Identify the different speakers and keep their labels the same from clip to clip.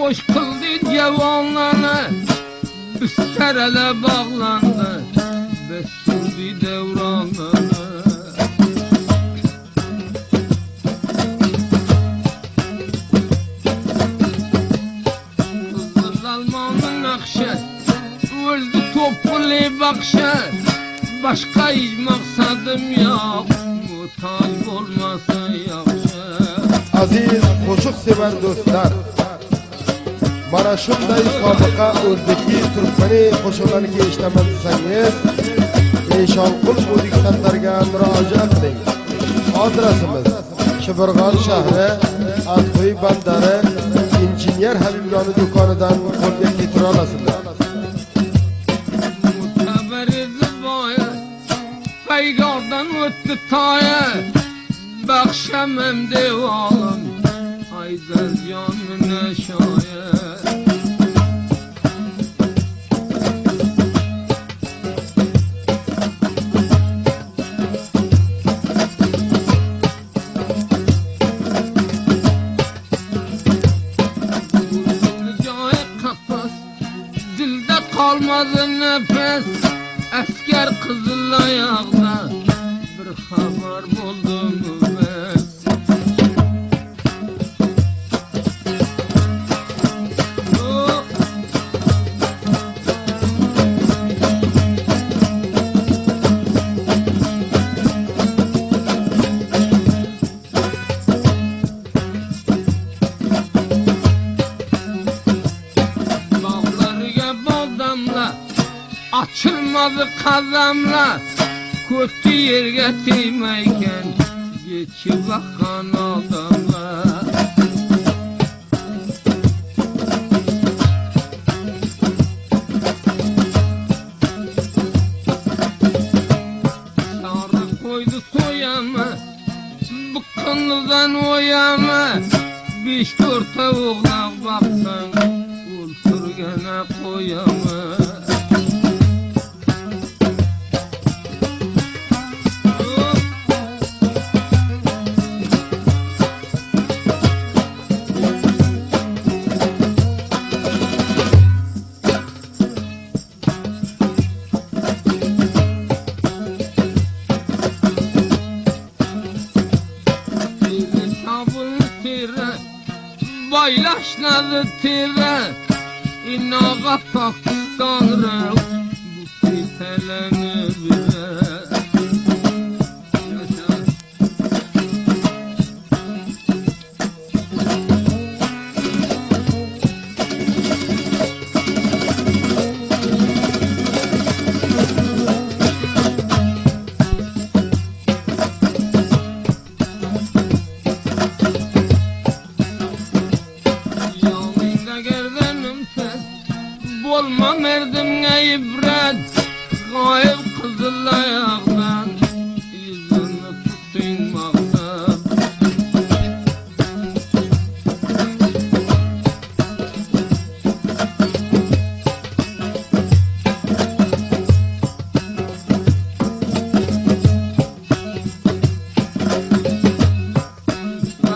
Speaker 1: hoş kıldı cevanlarını, üsterele bağlandı ve sürdü devranlarını. Kızıl Almanın nakşı öldü toplu bakşı, başka hiç maksadım yok, muhtaç olmasa yaxşı.
Speaker 2: Aziz qo'shiq sevar do'stlar, mana shunday sobiqa o'zbeki turkmani qo'shiqlariga eshitaman desangiz, Eshonqul muzik san'atlariga murojaat qiling. Adresimiz Shibirg'on shahri, Atquy bandari, injener Habibroni do'konidan qo'lga keltira olasizlar.
Speaker 1: Peygardan öttü taya, bakşamem devalım, ayzaz canına şayet. Cahil kapas, dilde kalmadı nefes, asker kızıl ayakta bir haber buldum ben. Oh. Bağlarıya bodamla açılmadı kazamla, kötü yerge değmeyken geçip bakan adamlar. Sarı koydu soyama, bıkkınlıdan oyama, 5-4 tavuğuna baksan ulturgana koyama. Baylaşladı tire, inağa Pakistan'ı bu siteleni bire. Olma merdimine ibret, gayb kızıl ayaktan yüzünü tutun maksat.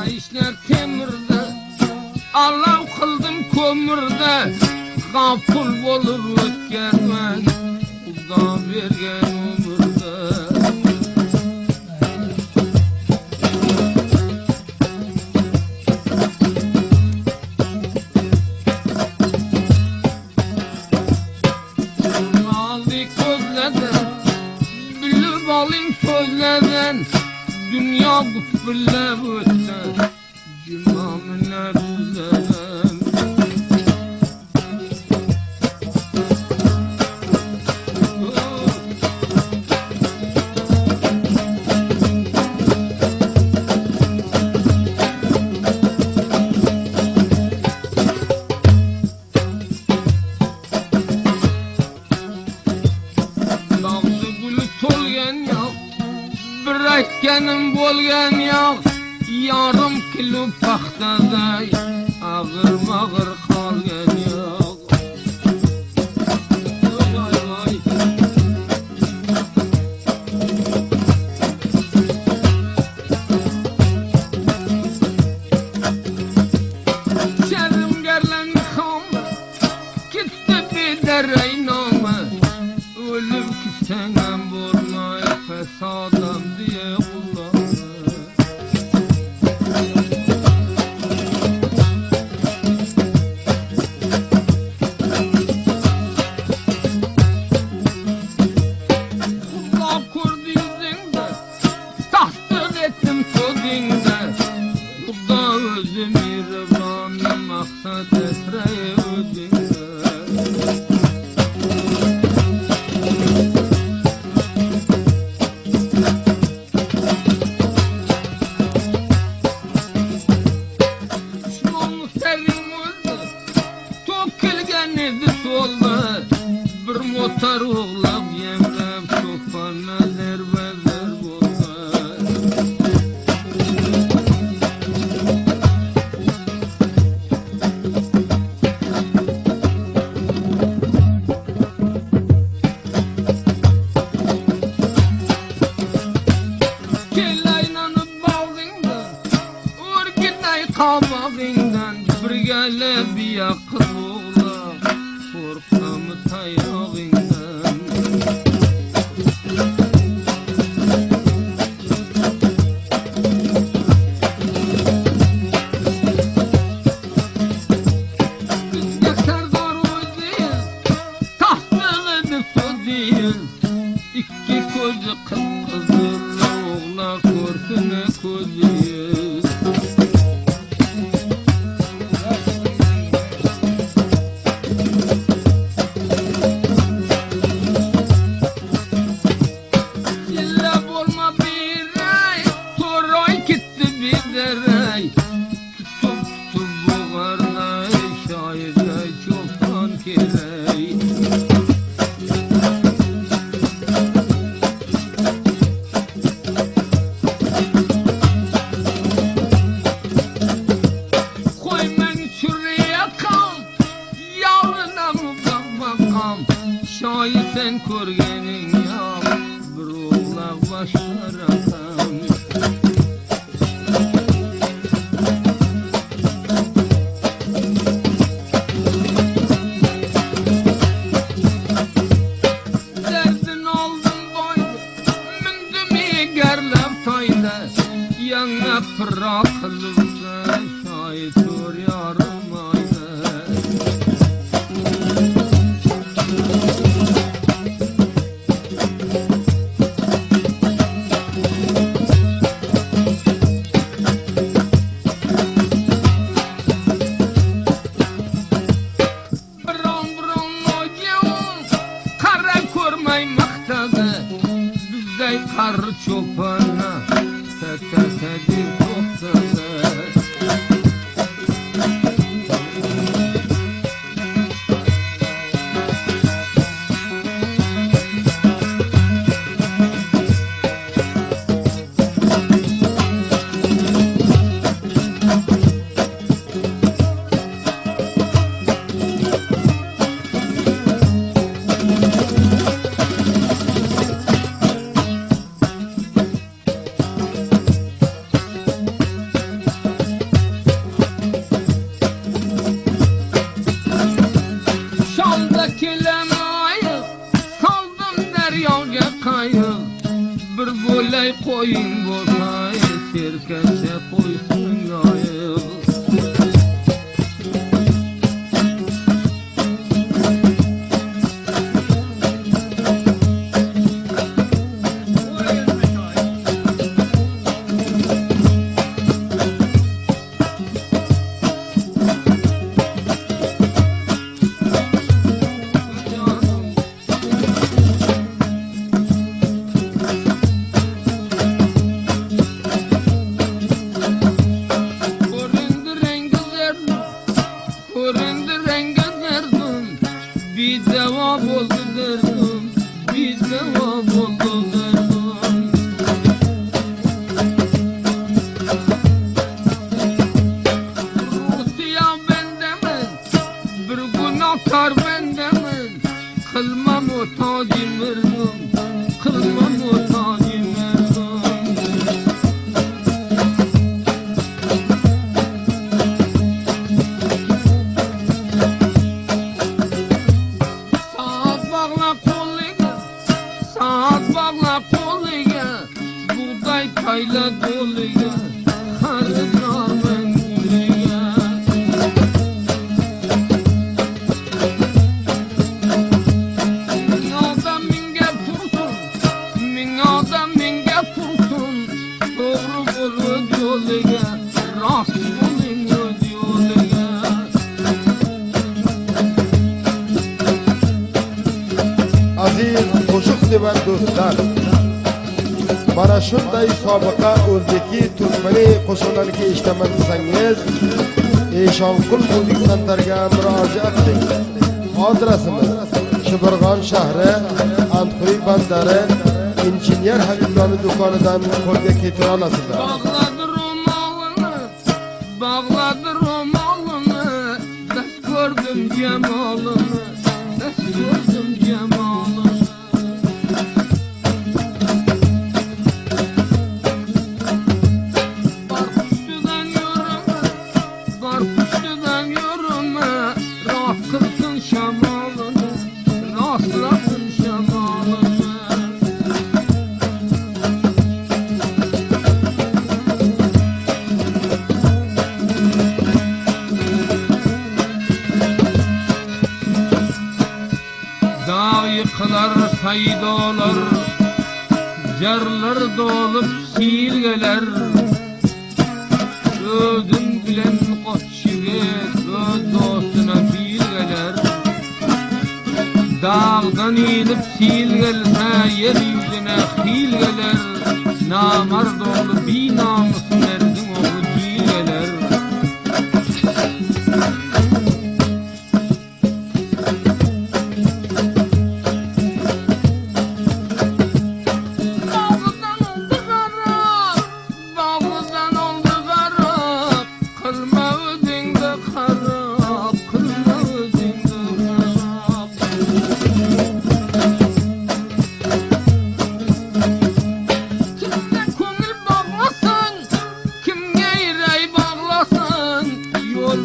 Speaker 1: İşler temirde, Allah kıldım kömürde, gaful olur ötkermen, Uda vergen ömürde. Aldı közleden, bilip alayım sözlerden, dünya gıfırla ötten, cümamına düzeden. Aytganim bo'lgan yo'q, yarım kilo paxtaday ag'ir-mag'ir qolgan yo'q. Şerrim gerlendi özü mihriban maksat esre özüne. Düşman serin oldu, tok kelgen edi solda. Bir motor oğlab yemlep çopanla zerbeler bolda. Kelaylanıp bağdingdan, urgitay kabağingdan, bir gele bir yakın oğlab, korkamı tayağingdan. Bizge serdar o değil, tahtını düfü değil. İki gözü kıpkızıl oğla korkuna koyuyor. Yilla bolma bir ay, toray gitti bir deray. Tutup tutup boğarlay, şahidlay çoktan kerey. Koy men şuraya kal, yavruna mı bakmakam. Şayet sen körgenin ya, bir oğla başlarakam. Derdin aldım boynu, mindim egerlep tayda. Yana pırak kılıbda, şayet dur yarım ayda. Bron bron ocağım, kara görmey maktadı. Bizday karı çopana, tetetedir toktadı. Şam'daki lemayı saldım deryaya kayıp. Bir bolay koyun bolay, sirkece koysun yayıp. Göründü rengi derdim, bir cevap oldu derdim, bir cevap oldu derdim. Ruhtiya bendemin, bir günahkar bendemin. Kılmam o tacim verdim, kılmam o tacim verdim. Sağ bağla kolunu, sağ
Speaker 2: sever dostlar. Mana shunday sobiqa o'zbeki turkmani qo'shiqlariga eshitaman desangiz, Eshonqul muzik santarga murojaat qiling. Adresimiz Shibirg'on shahri, Antquy bandari, injener Habiblarning do'konidan qo'lga keltira olasizlar.
Speaker 1: Bağladı romalını, bes gördüm cemalını, bes gördüm cemalını. Var püştüden yürüme, raf kılsın şamalını, rastlasın şamalını. Dağ yıkılar, saydolar, jarlar dolup silgeler. Özün bilen koçşivet, öz dostuna bilgeler. Dağdan inip silgelse, yer yüzüne hilgeler. Namard olu binamusun erdin oğlu cilgeler.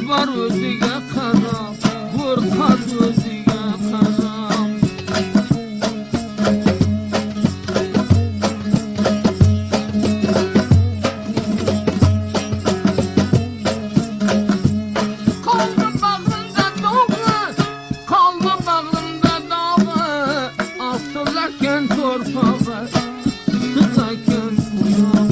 Speaker 1: Var özüge karab, vurkaz özüge karab. Kaldı bağımda dağı, kaldı bağımda dağı. Asılarken torpağı, sıkarken kuyağı.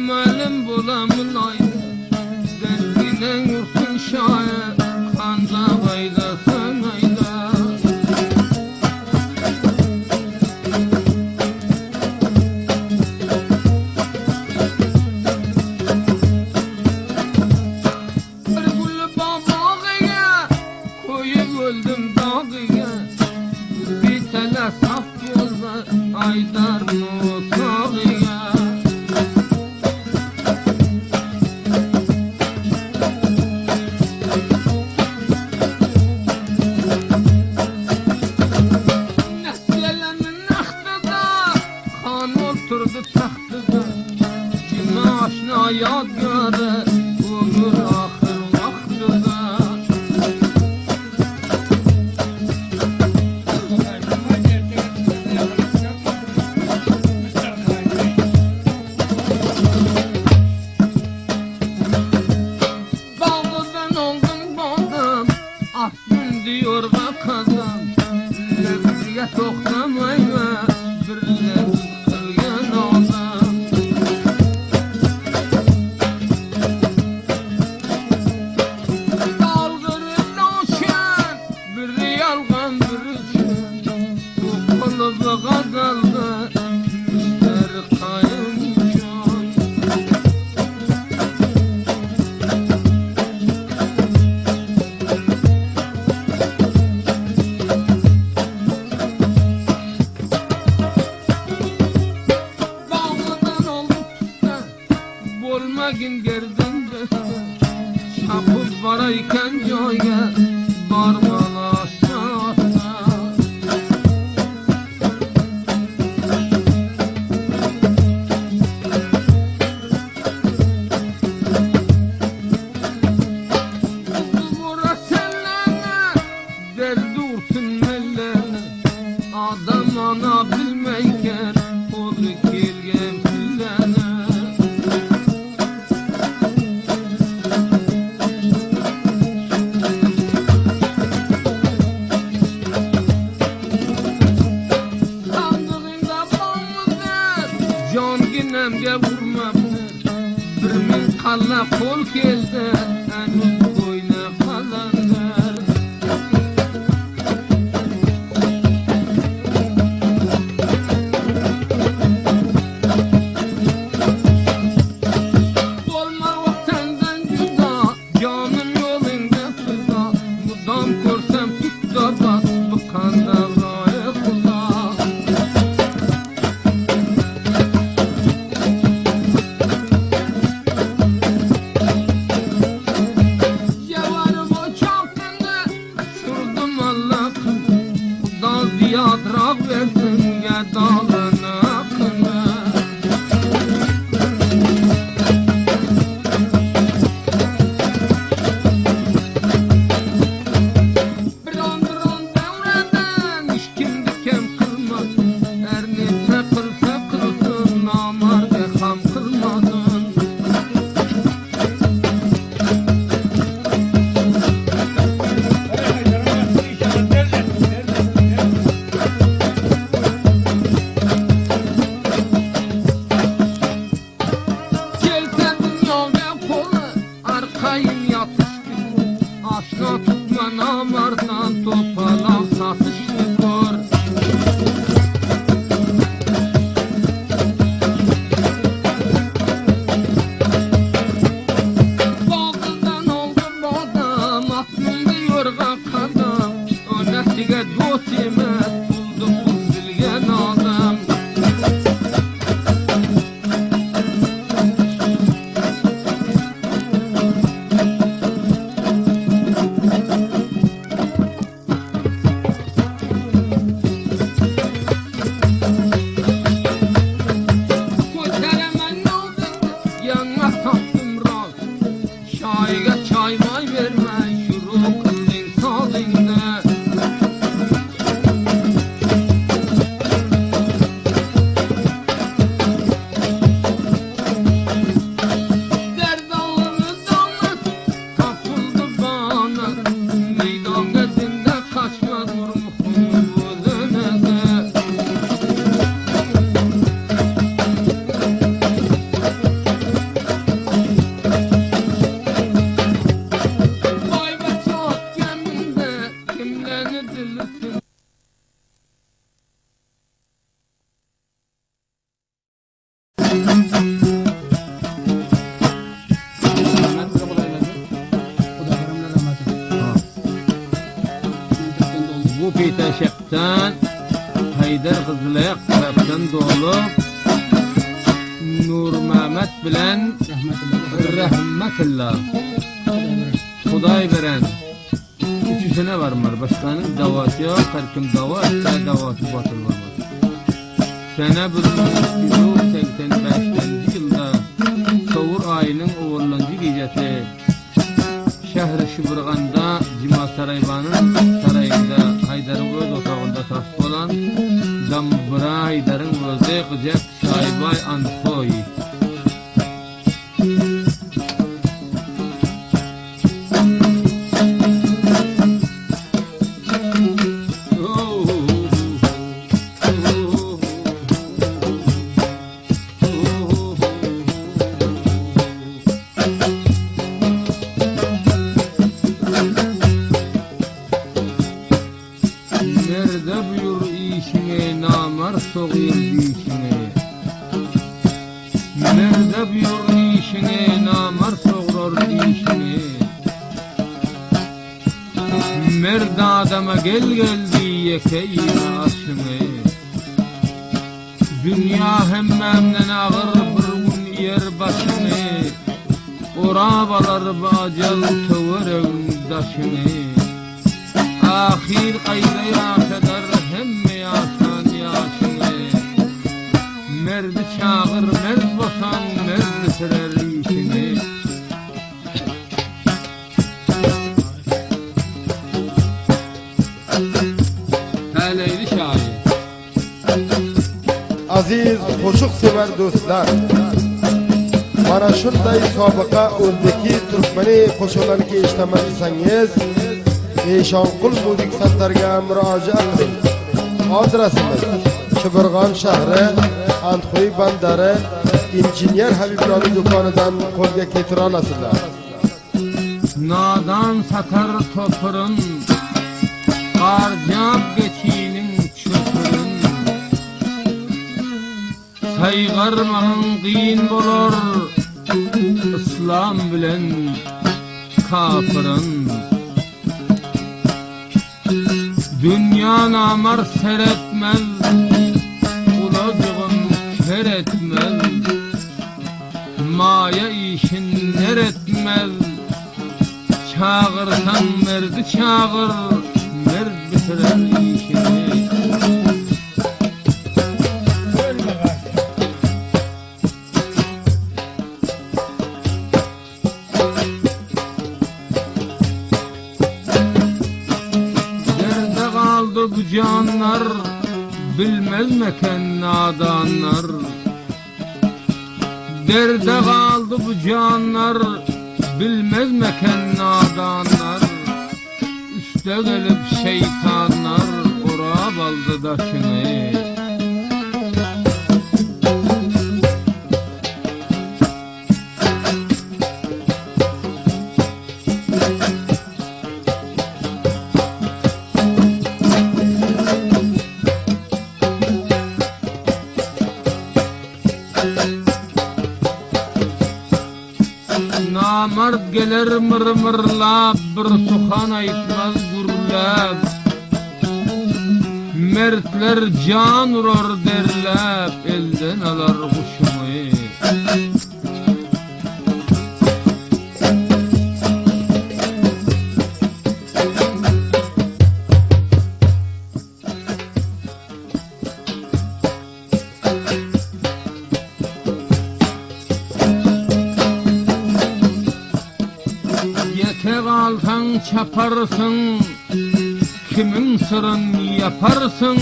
Speaker 1: Malum bulamın ayda, derdine yursun şair, kanza bayda sanayda. Bir gülü babağıya, koyup öldüm dağıya. Bir tane saf yolda, aydar notağıya. Oturdu taxtıda, kimi aşna yadgarı, ömür ahır vaxtıda. Bağlıdan oldum bağdım, aslın diyor kazan. Lebriye toxtamayma, bir lebriye. Olmagin gerdinde, şapıp varayken joya, barmalaşsa. Bu peytaşaktan Haydar Kızılayak taraftan dolup Nur Mehmet bilen Rahmetullah Huday veren Üçüsüne varmar. Başkanın davatı yok. Her kim davat etse davatı batıl varmar. Sene 1985 yılda Savur ayının uğurlanıcı gecesi Şehri Şıbrıgan'da Cima Sarayvan'ın sarayında Haydar'ın öz otağında tasdik olan Dambıra Haydar'ın özü kıcak Şaibay Antoy soğuyur dişine Nerede buyur işine namar soğurur dişine Merd adama gel diyekeyim aşını Dünya hemmemden ağır bir gün yer başını Orabalar bacel tövürün daşını Ahir kaydaya kadar hemme yaşan yaşını Merdi çağır, merd bosan, merd bitirer işini Heleyli şair
Speaker 2: Aziz qo'shiq sevar do'stlar, mana shunday sobiqa o'zdagi turkmani qo'shiqlarni eshitaman desangiz, Eshonqul muzik santarga murojaat qiling. Adresimiz Şıbrıgan shahri, Antxoy bandari, injener Habiblarning do'konidan qo'lga keltira olasizlar.
Speaker 1: Nadan satar topurun, qarjab geçinin çöpürün. Saygarmağın qiyin bolor, İslam bilen kafirın. Dünya namar seretmez, ulacığım keretmez. Maya işin neretmez, çağırsan merdi çağır, merd bitirer işini. Bu canlar bilmez meken nadanlar Derde kaldı bu canlar bilmez meken nadanlar Üste gelip şeytanlar orab aldı daşını Namard gelir mırmırlap, bir suhan aytmaz gurlap Mertler can urur derlap, elden alar kuşumu Tek altan çaparsın, kimin sırın yaparsın,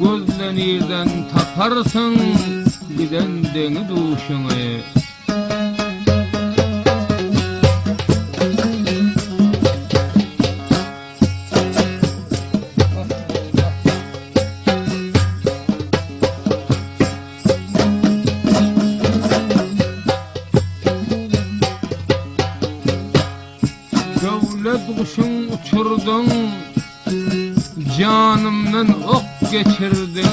Speaker 1: gözlenirden taparsın, giden deni duşunu. Devlet kuşun uçurdun, canımdan ok geçirdin.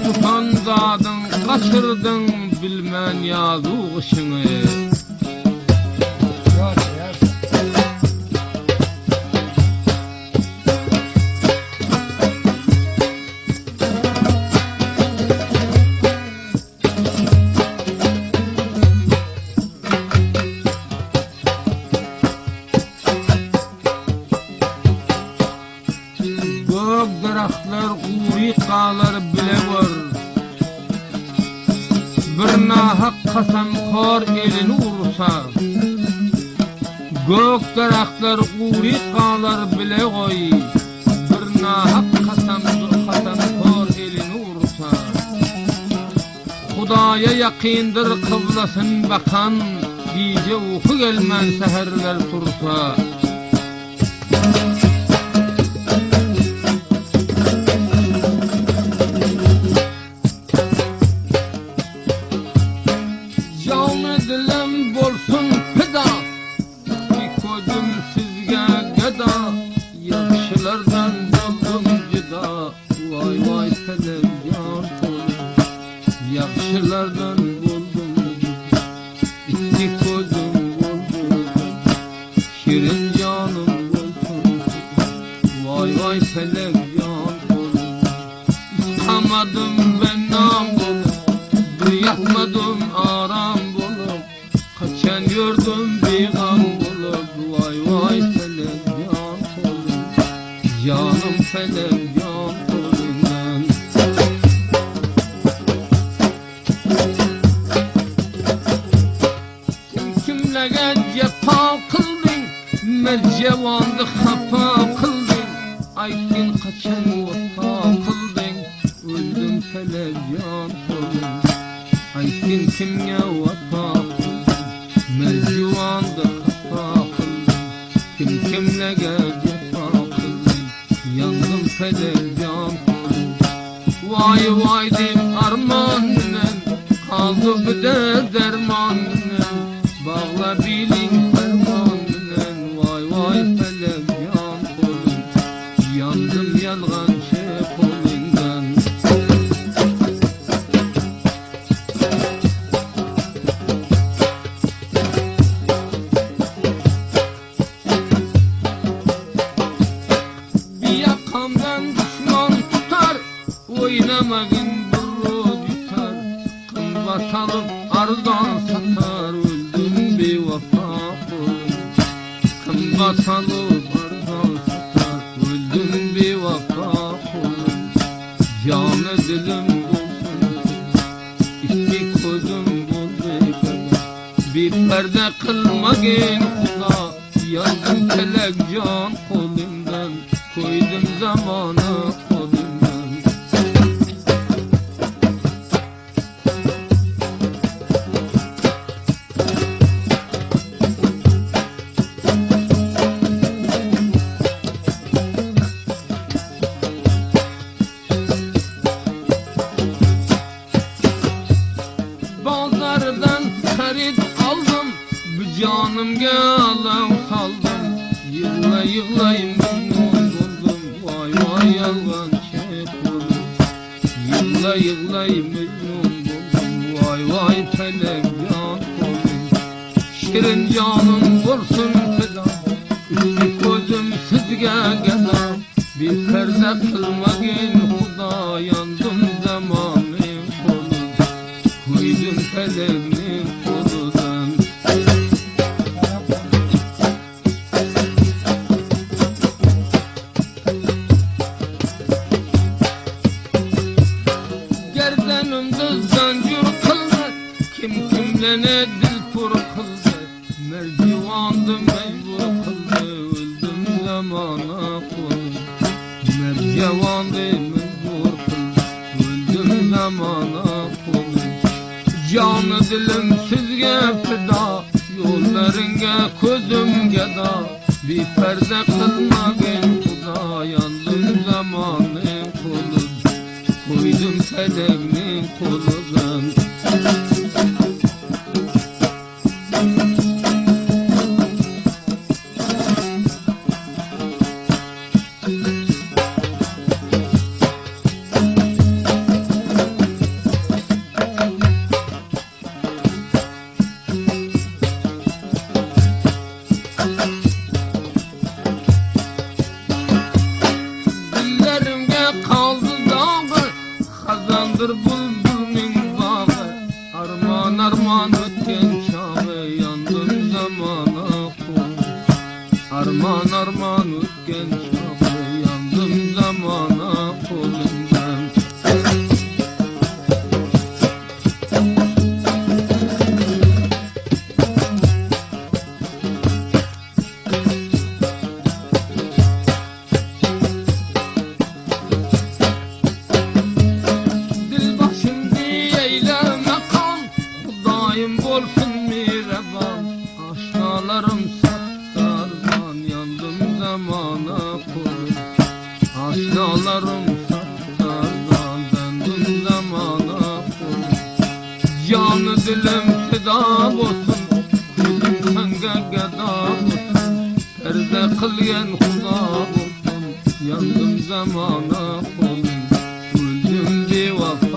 Speaker 1: Tutan zadın kaçırdın, bilmen yazı kışını. daraxtlar, uğriqalar bile var. Bir nahaq qasamxor elini ursa, gök daraxtlar, uğriqalar bile koy. Bir nahaq qasamxor elini ursa, Xudaya yaqindir qiblasın bakan, gece uyku gelmen seherler tursa. Canı dilim bolsun fida, bir koydum sizge geda, yaxşılardan buldum cida, vay vay televizyon kolu. Yaxşılardan buldum cida, iki koydum buldum, şirin canım buldum, vay vay televizyon kolu. İstamadım ben nam bulup, duyamadım aram bulup, kaçan gördüm bir gam bulup, vay vay televizyon kolu, canım televizyon kolundan. Kimlerge cefa kıldın, mercevandı hapa kıldın, aykin kaçan vata kıldın, öldüm televizyon kolun. Aykin kimge vata kıldın, mercevandı hapa kıldın, kimlerge cefa kıldın, yandım televizyon kolun. Vay vay deyip armanın, kaldı bir de dermanın, bağla bilin fermanın, vay vay televizyon kolun, yandım yalgancı kolundan. Bir yakamdan düşman tutar, oynamagın burru yutar, kımbat alıp ardan satar, öldüm bir vafa kolun. Kımbat alıp ardan satar, öldüm bir vafa kolun. Canı dilim buldum, iki kodum buldu, bir perde kılmagın kula, yandım televizyon kolundan, koydum zamanı kolundan. Bazardan harit aldım, bu canımga alam saldım, yığlayım memnun oldum, vay vay yalgancı kolum. Yığlayım memnun oldum, vay vay televizyon kolum. Şirin canım olsun feda, üstü koydum sizge geda, bir perde kılmagın Huda, yandım zamanın kolum, koydum televimin kolundan. Gerdanımda zancur kıldı, kim kimlene dil pur kıldı, mercivandı mecbur kıldı, öldüm zamana kolum. Mercivandı mecbur kıldı, öldüm zamana kolum. Canı dilim sizge fida, yollarınga közüm geda, bir perde kılmagın Huda, yandım zamanın kolun, koydum televimin kolundan. Dillerimge kaldı dağı, hazandır bulbulun bağı, arman arman ötken çağı, yandım zamana kolum. Arman arman ötken çağı, yandım zamana kılgen Huda olsun. Yandım zamana kol, öldüm de vakti